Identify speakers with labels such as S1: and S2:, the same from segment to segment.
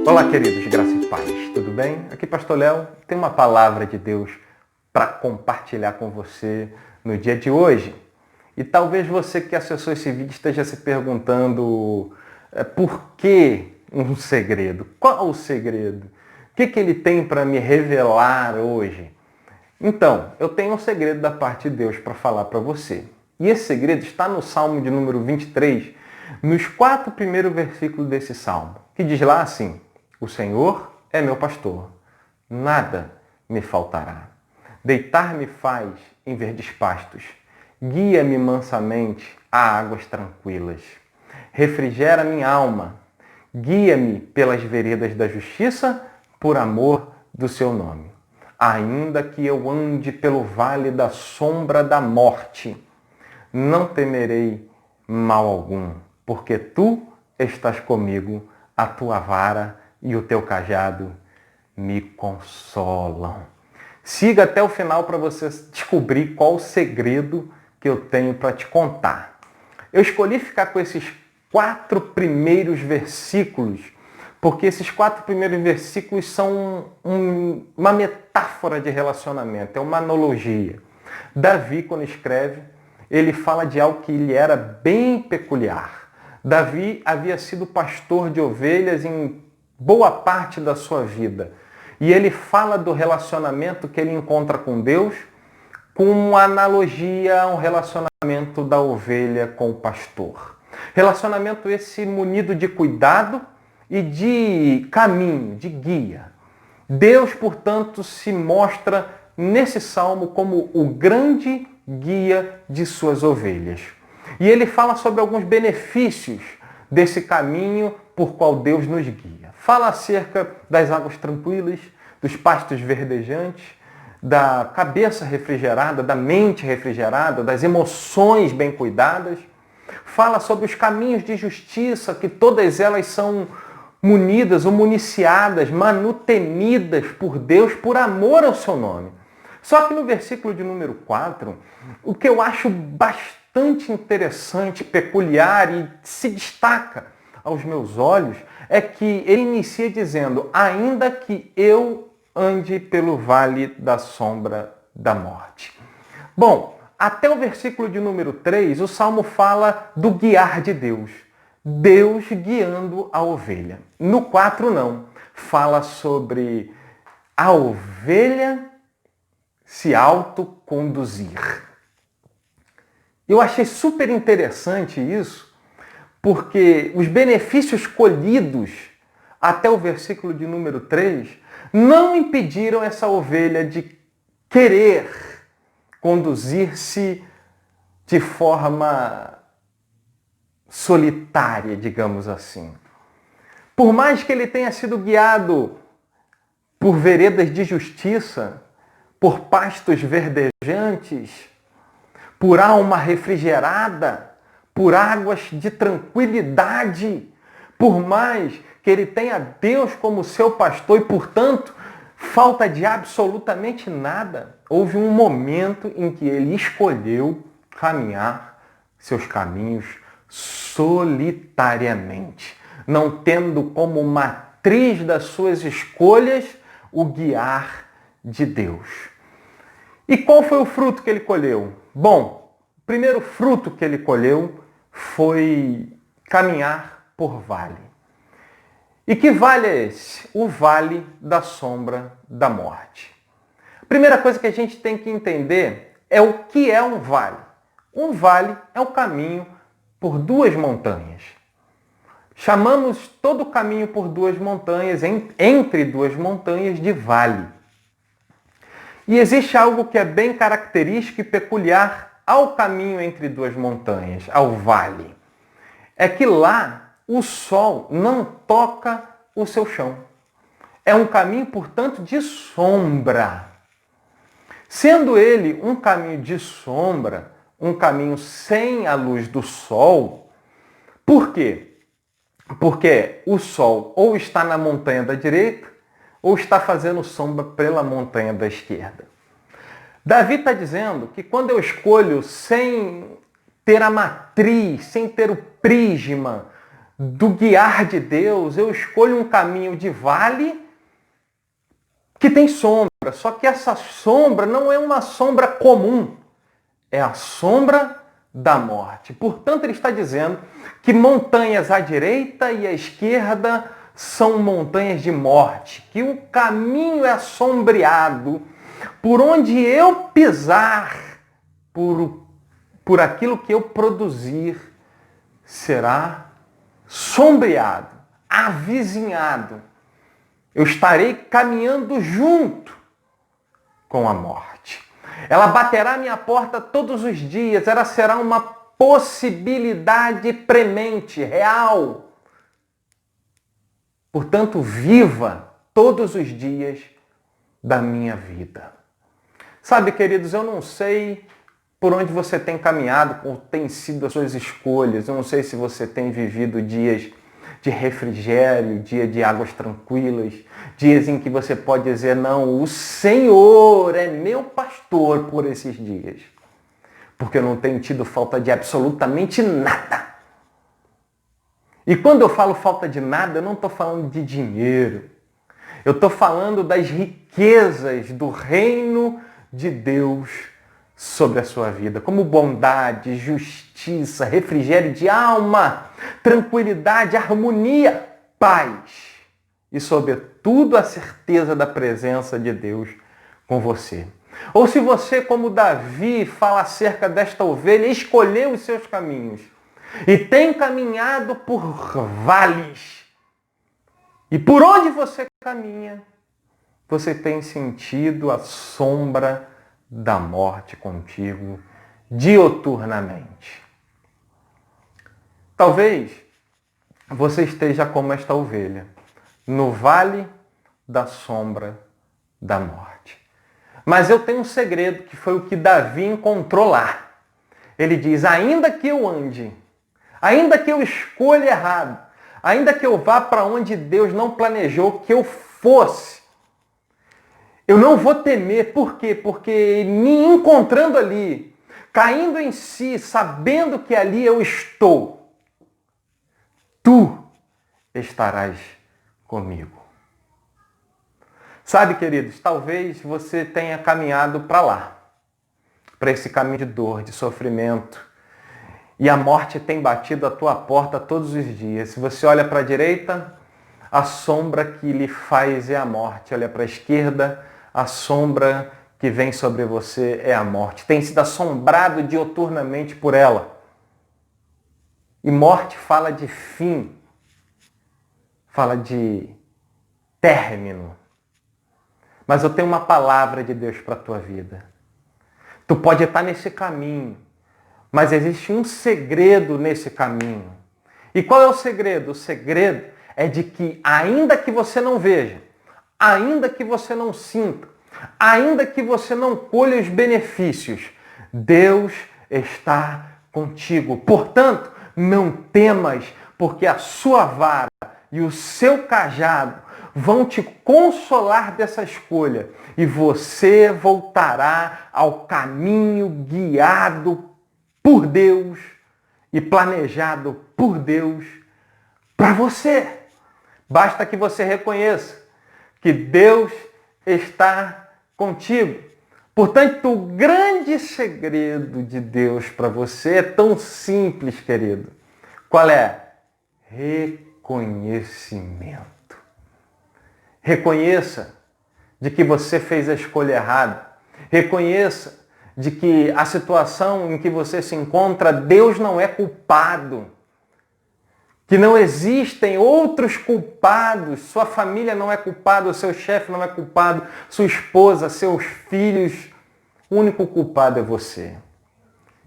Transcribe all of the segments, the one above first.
S1: Olá, queridos, graça e paz, tudo bem? Aqui Pastor Léo, tem uma palavra de Deus para compartilhar com você no dia de hoje. E talvez você que acessou esse vídeo esteja se perguntando por que um segredo? Qual o segredo? O que ele tem para me revelar hoje? Então, eu tenho um segredo da parte de Deus para falar para você. E esse segredo está no Salmo de número 23, nos 4 primeiros versículos desse Salmo, que diz lá assim: O Senhor é meu pastor, nada me faltará. Deitar-me faz em verdes pastos, guia-me mansamente a águas tranquilas. Refrigera minha alma, guia-me pelas veredas da justiça, por amor do seu nome. Ainda que eu ande pelo vale da sombra da morte, não temerei mal algum, porque tu estás comigo, a tua vara e o teu cajado me consolam. Siga até o final para você descobrir qual o segredo que eu tenho para te contar. Eu escolhi ficar com esses 4 primeiros versículos, porque esses 4 primeiros versículos são uma metáfora de relacionamento, é uma analogia. Davi, quando escreve, ele fala de algo que lhe era bem peculiar. Davi havia sido pastor de ovelhas em boa parte da sua vida. E ele fala do relacionamento que ele encontra com Deus com uma analogia ao relacionamento da ovelha com o pastor. Relacionamento esse munido de cuidado e de caminho, de guia. Deus, portanto, se mostra nesse salmo como o grande guia de suas ovelhas. E ele fala sobre alguns benefícios desse caminho por qual Deus nos guia. Fala acerca das águas tranquilas, dos pastos verdejantes, da cabeça refrigerada, da mente refrigerada, das emoções bem cuidadas. Fala sobre os caminhos de justiça, que todas elas são munidas ou municiadas, manutenidas por Deus por amor ao seu nome. Só que no versículo de número 4, o que eu acho bastante interessante, peculiar e se destaca aos meus olhos, é que ele inicia dizendo: ainda que eu ande pelo vale da sombra da morte. Bom, até o versículo de número 3, o Salmo fala do guiar de Deus. Deus guiando a ovelha. No 4 não. Fala sobre a ovelha se autoconduzir. Eu achei super interessante isso, porque os benefícios colhidos até o versículo de número 3 não impediram essa ovelha de querer conduzir-se de forma solitária, digamos assim. Por mais que ele tenha sido guiado por veredas de justiça, por pastos verdejantes, por alma refrigerada, por águas de tranquilidade, por mais que ele tenha Deus como seu pastor e, portanto, falta de absolutamente nada, houve um momento em que ele escolheu caminhar seus caminhos solitariamente, não tendo como matriz das suas escolhas o guiar de Deus. E qual foi o fruto que ele colheu? Bom, o primeiro fruto que ele colheu foi caminhar por vale. E que vale é esse? O vale da sombra da morte. A primeira coisa que a gente tem que entender é o que é um vale. Um vale é o caminho por 2 montanhas. Chamamos todo o caminho por 2 montanhas, entre 2 montanhas, de vale. E existe algo que é bem característico e peculiar ao caminho entre 2 montanhas, ao vale. É que lá o sol não toca o seu chão. É um caminho, portanto, de sombra. Sendo ele um caminho de sombra, um caminho sem a luz do sol, por quê? Porque o sol ou está na montanha da direita ou está fazendo sombra pela montanha da esquerda. Davi está dizendo que quando eu escolho sem ter a matriz, sem ter o prisma do guiar de Deus, eu escolho um caminho de vale que tem sombra. Só que essa sombra não é uma sombra comum, é a sombra da morte. Portanto, ele está dizendo que montanhas à direita e à esquerda são montanhas de morte, que o caminho é sombreado, por onde eu pisar, por aquilo que eu produzir, será sombreado, avizinhado. Eu estarei caminhando junto com a morte. Ela baterá à minha porta todos os dias, ela será uma possibilidade premente, real. Portanto, viva todos os dias da minha vida. Sabe, queridos, eu não sei por onde você tem caminhado, qual tem sido as suas escolhas. Eu não sei se você tem vivido dias de refrigério, dia de águas tranquilas, dias em que você pode dizer, não, o Senhor é meu pastor por esses dias. Porque eu não tenho tido falta de absolutamente nada. E quando eu falo falta de nada, eu não estou falando de dinheiro. Eu estou falando das riquezas do reino de Deus sobre a sua vida, como bondade, justiça, refrigério de alma, tranquilidade, harmonia, paz e, sobretudo, a certeza da presença de Deus com você. Ou se você, como Davi, fala acerca desta ovelha, escolheu os seus caminhos e tem caminhado por vales, e por onde você caminha, você tem sentido a sombra da morte contigo dioturnamente. Talvez você esteja como esta ovelha, no vale da sombra da morte. Mas eu tenho um segredo, que foi o que Davi encontrou lá. Ele diz, ainda que eu ande, ainda que eu escolha errado, ainda que eu vá para onde Deus não planejou que eu fosse, eu não vou temer. Por quê? Porque me encontrando ali, caindo em si, sabendo que ali eu estou, tu estarás comigo. Sabe, queridos, talvez você tenha caminhado para lá, para esse caminho de dor, de sofrimento, e a morte tem batido a tua porta todos os dias. Se você olha para a direita, a sombra que lhe faz é a morte. Olha para a esquerda, a sombra que vem sobre você é a morte. Tem sido assombrado dioturnamente por ela. E morte fala de fim, fala de término. Mas eu tenho uma palavra de Deus para a tua vida. Tu pode estar nesse caminho, mas existe um segredo nesse caminho. E qual é o segredo? O segredo é de que, ainda que você não veja, ainda que você não sinta, ainda que você não colha os benefícios, Deus está contigo. Portanto, não temas, porque a sua vara e o seu cajado vão te consolar dessa escolha, e você voltará ao caminho guiado por Deus e planejado por Deus para você. Basta que você reconheça que Deus está contigo. Portanto, o grande segredo de Deus para você é tão simples, querido. Qual é? Reconhecimento. Reconheça de que você fez a escolha errada. Reconheça de que a situação em que você se encontra, Deus não é culpado. Que não existem outros culpados. Sua família não é culpada, o seu chefe não é culpado, sua esposa, seus filhos. O único culpado é você.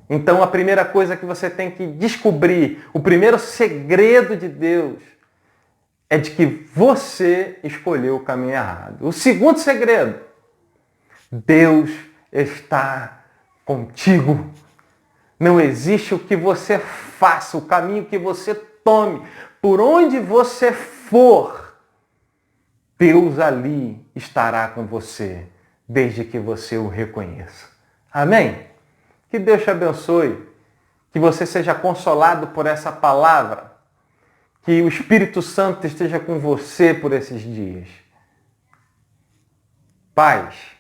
S1: Então, a primeira coisa que você tem que descobrir, o primeiro segredo de Deus, é de que você escolheu o caminho errado. O segundo segredo, Deus está contigo. Não existe o que você faça, o caminho que você tome, por onde você for, Deus ali estará com você, desde que você o reconheça. Amém? Que Deus te abençoe, que você seja consolado por essa palavra, Que o Espírito Santo esteja com você por esses dias. Paz.